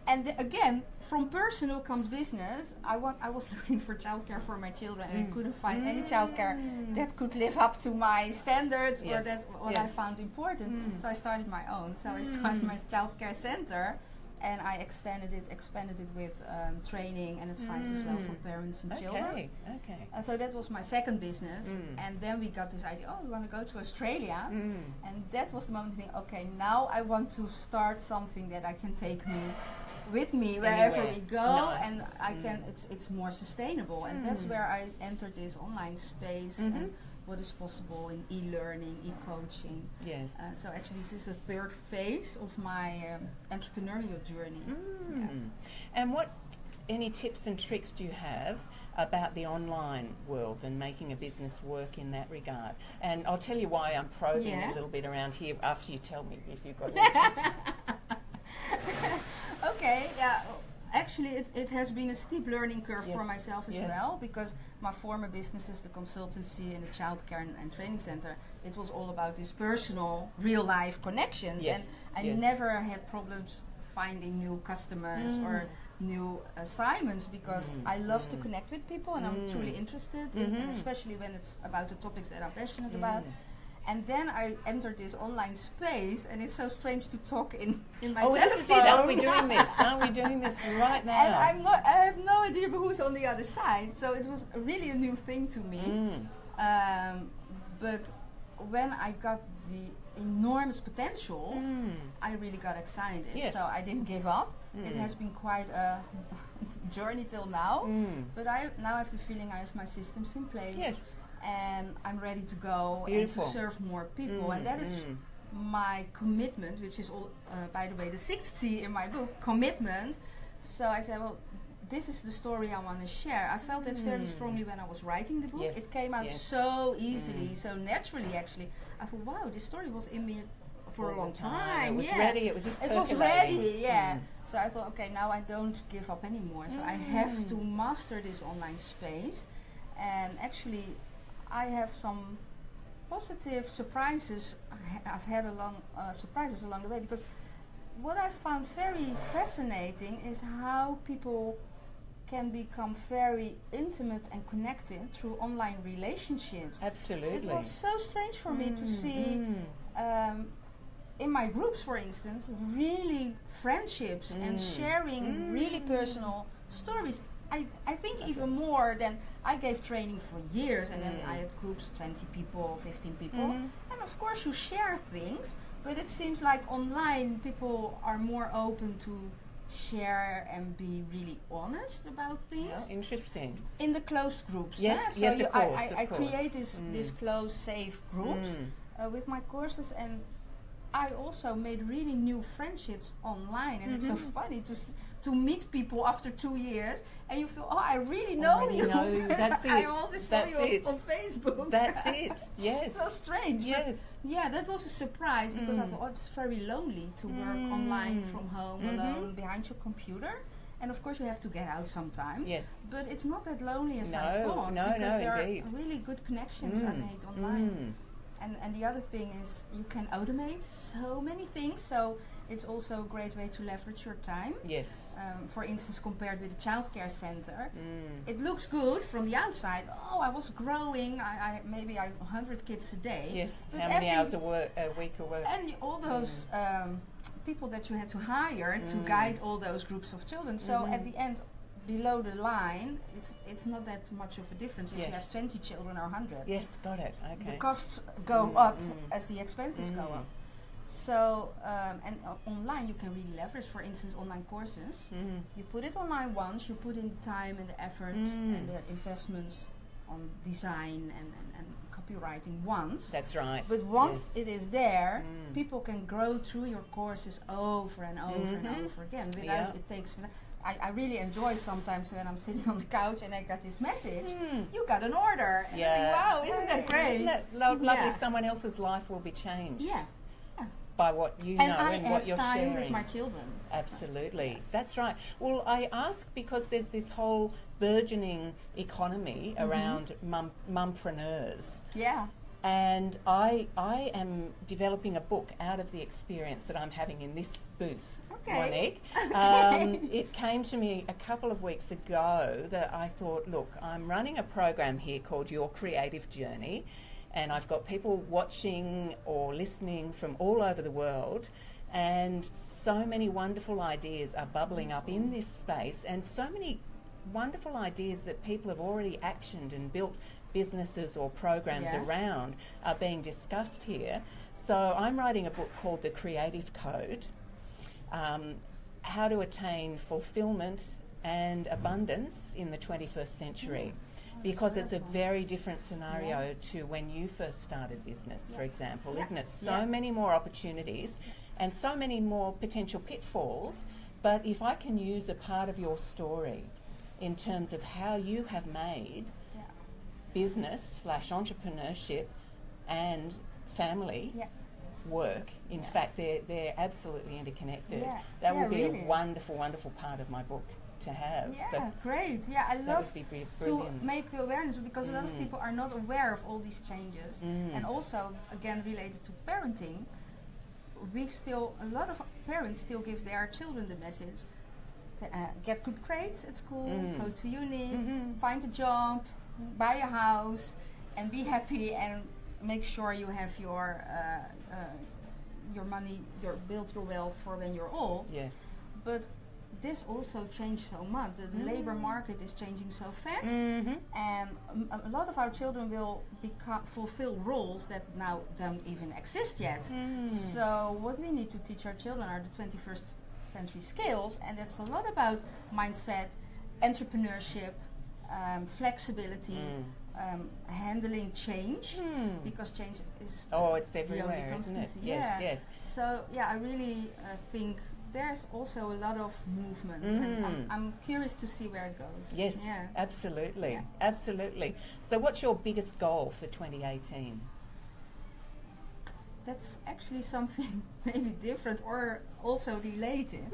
And again, from personal comes business. I was looking for childcare for my children, and I couldn't find any childcare that could live up to my standards or that what I found important. So I started my own. So I started my childcare center, and I expanded it with training and advice as well for parents and children. Okay. And so that was my second business. And then we got this idea, we want to go to Australia. And that was the moment I think, okay, now I want to start something that I can take me with me wherever Anywhere. we go, Nice. and I can. It's more sustainable, and that's where I entered this online space and what is possible in e-learning, e-coaching. Yes. So actually, this is the third phase of my entrepreneurial journey. Yeah. And any tips and tricks do you have about the online world and making a business work in that regard? And I'll tell you why I'm probing a little bit around here after you tell me if you've got any tips. Okay, yeah. Actually, it has been a steep learning curve for myself as well, because my former businesses, the consultancy and the childcare and training center, it was all about these personal, real-life connections. And I never had problems finding new customers or new assignments, because I love to connect with people and I'm truly interested in, and especially when it's about the topics that I'm passionate about. And then I entered this online space, and it's so strange to talk in my telephone. This is it. Aren't we doing this? Aren't we doing this right now? And I have no idea who's on the other side, so it was really a new thing to me. But when I got the enormous potential, I really got excited. So I didn't give up. It has been quite a journey till now, but I now have the feeling I have my systems in place. And I'm ready to go and to serve more people. And that is my commitment, which is all, by the way, the 6th C in my book, commitment. So I said, well, this is the story I want to share. I felt it very strongly when I was writing the book. It came out so easily, so naturally, actually. I thought, wow, this story was in me for a long time. It was ready, it was just It was ready, So I thought, okay, now I don't give up anymore. So I have to master this online space. And actually, I have some positive surprises. I've had surprises along the way, because what I found very fascinating is how people can become very intimate and connected through online relationships. Absolutely. It was so strange for me to see in my groups, for instance, really friendships and sharing really personal stories. I think even more than I gave training for years, and then I had groups, 20 people, 15 people, and of course you share things, but it seems like online people are more open to share and be really honest about things. Yeah, interesting. In the closed groups. Yes, So yes, of course. I create this closed, safe groups with my courses, and I also made really new friendships online, and it's so funny to meet people after 2 years, and you feel, oh, I really know you. That's it. I also saw you on Facebook. That's it. Yes. So strange. Yes. But yeah, that was a surprise, because I thought, oh, it's very lonely to work online from home alone behind your computer. And of course you have to get out sometimes. Yes. But it's not that lonely as I thought. Because there are really good connections I made online. And the other thing is you can automate so many things, so it's also a great way to leverage your time. Yes. For instance, compared with the childcare center, it looks good from the outside. Oh, I was growing. I maybe 100 kids a day. Yes. But how many hours a week of work? And all those people that you had to hire to guide all those groups of children. So at the end, below the line, it's not that much of a difference if you have 20 children or 100. Yes, got it. Okay. The costs go up as the expenses go up. So, and online you can really leverage, for instance, online courses. You put it online once, you put in the time and the effort and the investments on design and copywriting once. That's right. But once it is there, people can grow through your courses over and over and over again without it takes... I really enjoy sometimes when I'm sitting on the couch and I got this message, you got an order. And I think, wow, isn't that great? Isn't that lovely? Someone else's life will be changed. Yeah. By what you know and what you're sharing. And I have time with my children. Absolutely. That's right. Well, I ask because there's this whole burgeoning economy around mumpreneurs. Yeah. And I am developing a book out of the experience that I'm having in this booth, Monique. It came to me a couple of weeks ago that I thought, look, I'm running a program here called Your Creative Journey, and I've got people watching or listening from all over the world, and so many wonderful ideas are bubbling up in this space, and so many wonderful ideas that people have already actioned and built businesses or programs around are being discussed here. So I'm writing a book called The Creative Code. how to attain fulfillment and abundance in the 21st century. Because it's a very different scenario to when you first started business, for example, isn't it? So many more opportunities and so many more potential pitfalls. But if I can use a part of your story in terms of how you have made business / entrepreneurship and family work, in fact, they're absolutely interconnected. That would be really a wonderful, wonderful part of my book to have. So great. I love to make the awareness, because a lot of people are not aware of all these changes. And also, again, related to parenting, a lot of parents still give their children the message to get good grades at school, go to uni, find a job, buy a house, and be happy, and make sure you have your money, build your wealth for when you're old. Yes. But this also changed so much. The labor market is changing so fast, and a lot of our children will fulfill roles that now don't even exist yet. So what we need to teach our children are the 21st century skills, and that's a lot about mindset, entrepreneurship, flexibility, handling change, because change is it's everywhere, isn't it? Yes. So I really think there's also a lot of movement, and I'm curious to see where it goes. Yes, absolutely, absolutely. So what's your biggest goal for 2018? That's actually something maybe different or also related.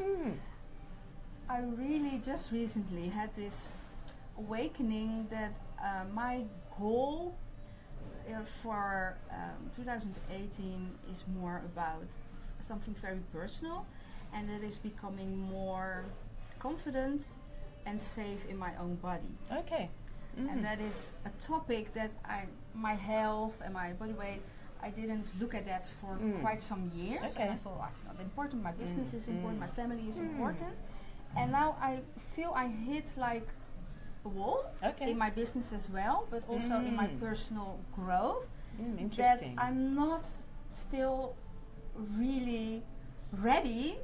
I really just recently had this awakening that my goal for 2018 is more about something very personal, and it is becoming more confident and safe in my own body. Okay. And that is a topic that my health and my body weight, I didn't look at that for quite some years. And I thought, it's not important, my business is important, my family is important. And now I feel I hit like a wall in my business as well, but also in my personal growth, that I'm not still really ready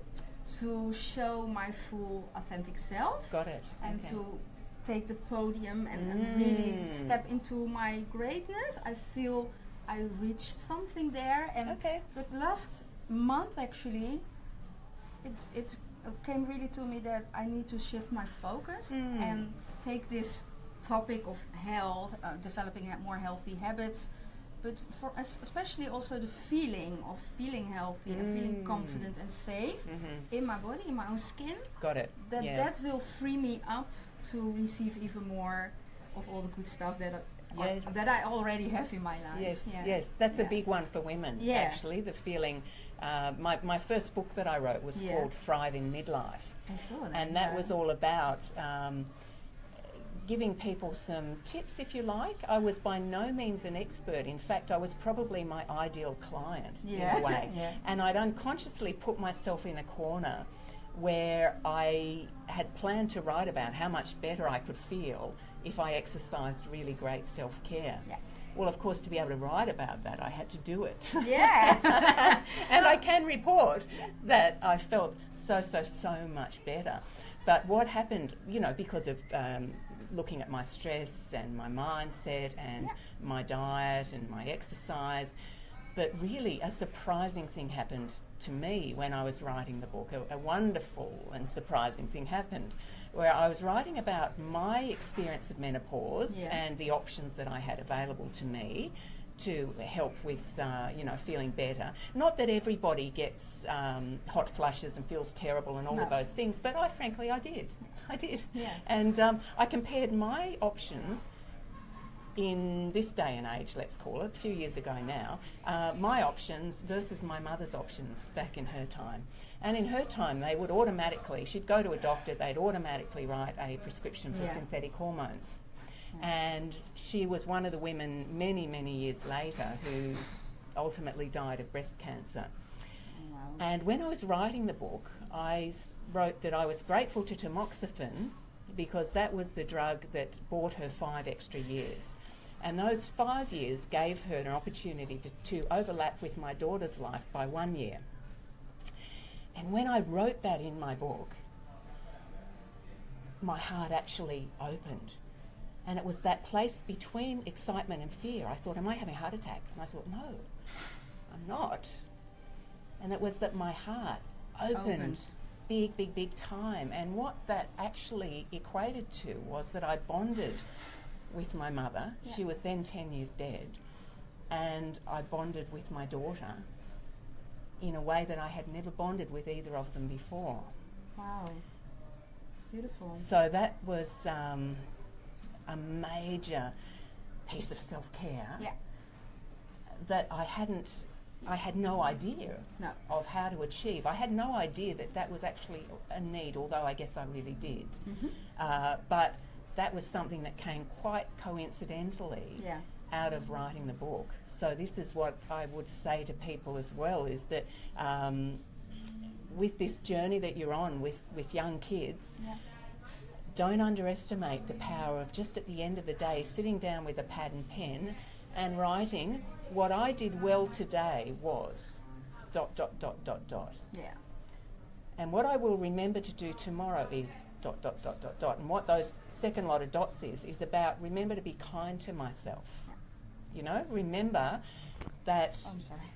to show my full authentic self. Got it. And to take the podium and really step into my greatness. I feel I reached something there, and the last month actually it came really to me that I need to shift my focus and take this topic of health, developing more healthy habits, but for especially also the feeling of feeling healthy and feeling confident and safe in my body, in my own skin. Got it. That will free me up to receive even more of all the good stuff that I already have in my life. Yes, that's a big one for women, actually, the feeling. My first book that I wrote was called Thrive in Midlife. I saw that. And that was all about giving people some tips, if you like. I was by no means an expert. In fact, I was probably my ideal client in a way. And I'd unconsciously put myself in a corner where I had planned to write about how much better I could feel if I exercised really great self-care. Well, of course, to be able to write about that, I had to do it. And I can report that I felt so much better. But what happened, because of looking at my stress and my mindset and my diet and my exercise, but really a surprising thing happened to me when I was writing the book. A wonderful and surprising thing happened where I was writing about my experience of menopause and the options that I had available to me to help with, feeling better. Not that everybody gets hot flushes and feels terrible and all of those things, but frankly, I did. And I compared my options in this day and age, let's call it, a few years ago now, my options versus my mother's options back in her time. And in her time, they would automatically, she'd go to a doctor, they'd automatically write a prescription for synthetic hormones. And she was one of the women many years later who ultimately died of breast cancer. And when I was writing the book, I wrote that I was grateful to tamoxifen because that was the drug that bought her 5 extra years. And those 5 years gave her an opportunity to overlap with my daughter's life by 1 year. And when I wrote that in my book, my heart actually opened. And it was that place between excitement and fear. I thought, am I having a heart attack? And I thought, no, I'm not. And it was that my heart opened. Big, big, big time. And what that actually equated to was that I bonded with my mother. Yeah. She was then 10 years dead. And I bonded with my daughter in a way that I had never bonded with either of them before. Wow. Beautiful. So that was a major piece of self-care that I had no idea of how to achieve. I had no idea that that was actually a need, although I guess I really did. But that was something that came quite coincidentally out of writing the book. So this is what I would say to people as well, is that with this journey that you're on with young kids, don't underestimate the power of just at the end of the day sitting down with a pad and pen and writing, what I did well today was ... Yeah. And what I will remember to do tomorrow is ... And what those second lot of dots is about, remember to be kind to myself. You know, remember that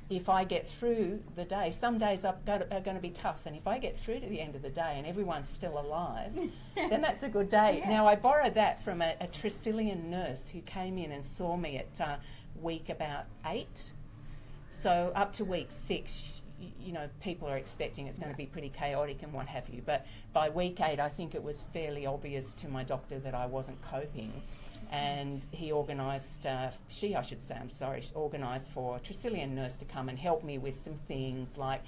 if I get through the day, some days are going to be tough, and if I get through to the end of the day and everyone's still alive, then that's a good day. Now, I borrowed that from a Tresillian nurse who came in and saw me at week about 8. So up to week 6, you know, people are expecting it's going to be pretty chaotic and what have you. But by week 8, I think it was fairly obvious to my doctor that I wasn't coping. And he organised, organised for a Tresillian nurse to come and help me with some things like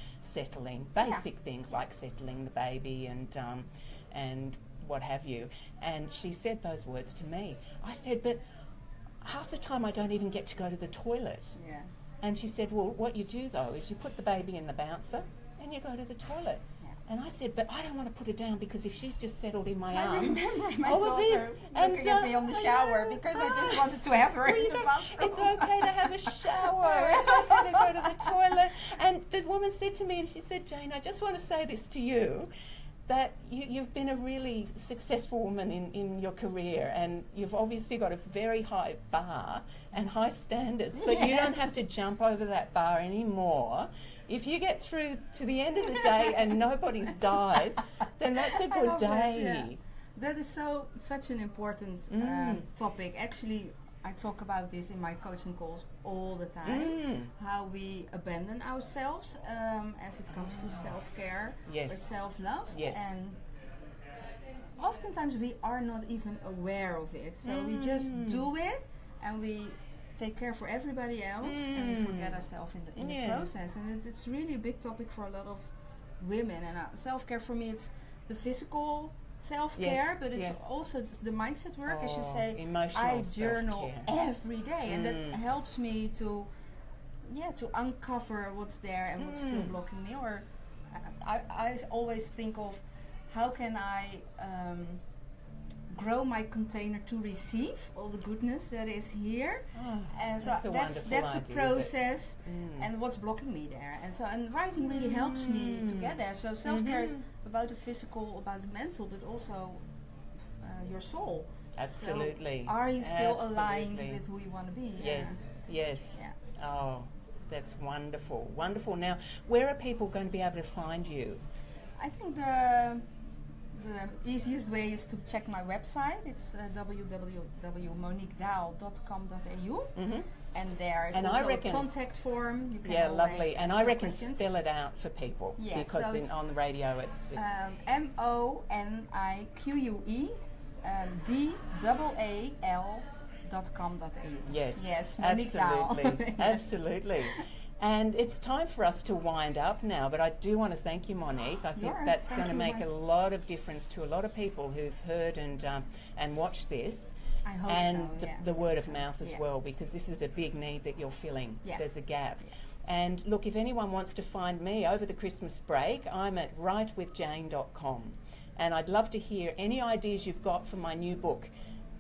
basic things like settling the baby and what have you. And she said those words to me. I said, but half the time I don't even get to go to the toilet. Yeah. And she said, well, what you do though is you put the baby in the bouncer and you go to the toilet. And I said, but I don't want to put her down because if she's just settled in my arms, I remember my daughter looking at me on the shower because I just wanted to have her in the bathroom. It's okay to have a shower. It's okay to go to the toilet. And the woman said to me, and she said, Jane, I just want to say this to you, that you've been a really successful woman in your career, and you've obviously got a very high bar and high standards, but you don't have to jump over that bar anymore. If you get through to the end of the day and nobody's died, then that's a good day. That is such an important topic. Actually, I talk about this in my coaching calls all the time, how we abandon ourselves as it comes to self-care or self-love. And oftentimes we are not even aware of it. So we just do it and we take care for everybody else and we forget ourselves in the process. And it's really a big topic for a lot of women. And self-care for me, it's the physical self-care, but it's also just the mindset work, as you say. I journal every day, and that helps me to uncover what's there and what's still blocking me. Or I always think of how can I grow my container to receive all the goodness that is here, and so that's a process, and what's blocking me there, and writing really helps me to get there. So self-care is about the physical, about the mental, but also your soul. Absolutely. So are you still aligned with who you want to be? Yes. Yeah. Oh, that's wonderful. Now, where are people going to be able to find you? I think the easiest way is to check my website. It's www.moniquedaal.com.au, and there is also a contact form. You can lovely. And I reckon spell it out for people, because so on the radio it's MONIQUE DAAL.com.au. Yes, Monique Daal. Absolutely. And it's time for us to wind up now, but I do want to thank you, Monique. I think that's going to make a lot of difference to a lot of people who've heard and watched this. I hope and the word of mouth as well, because this is a big need that you're filling. There's a gap. And look, if anyone wants to find me over the Christmas break, I'm at writewithjane.com. And I'd love to hear any ideas you've got for my new book,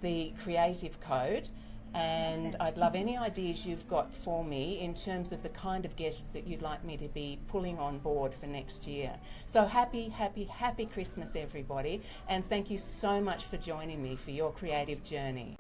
The Creative Code. and I'd love any ideas you've got for me in terms of the kind of guests that you'd like me to be pulling on board for next year. So happy Christmas, everybody, and thank you so much for joining me for your creative journey.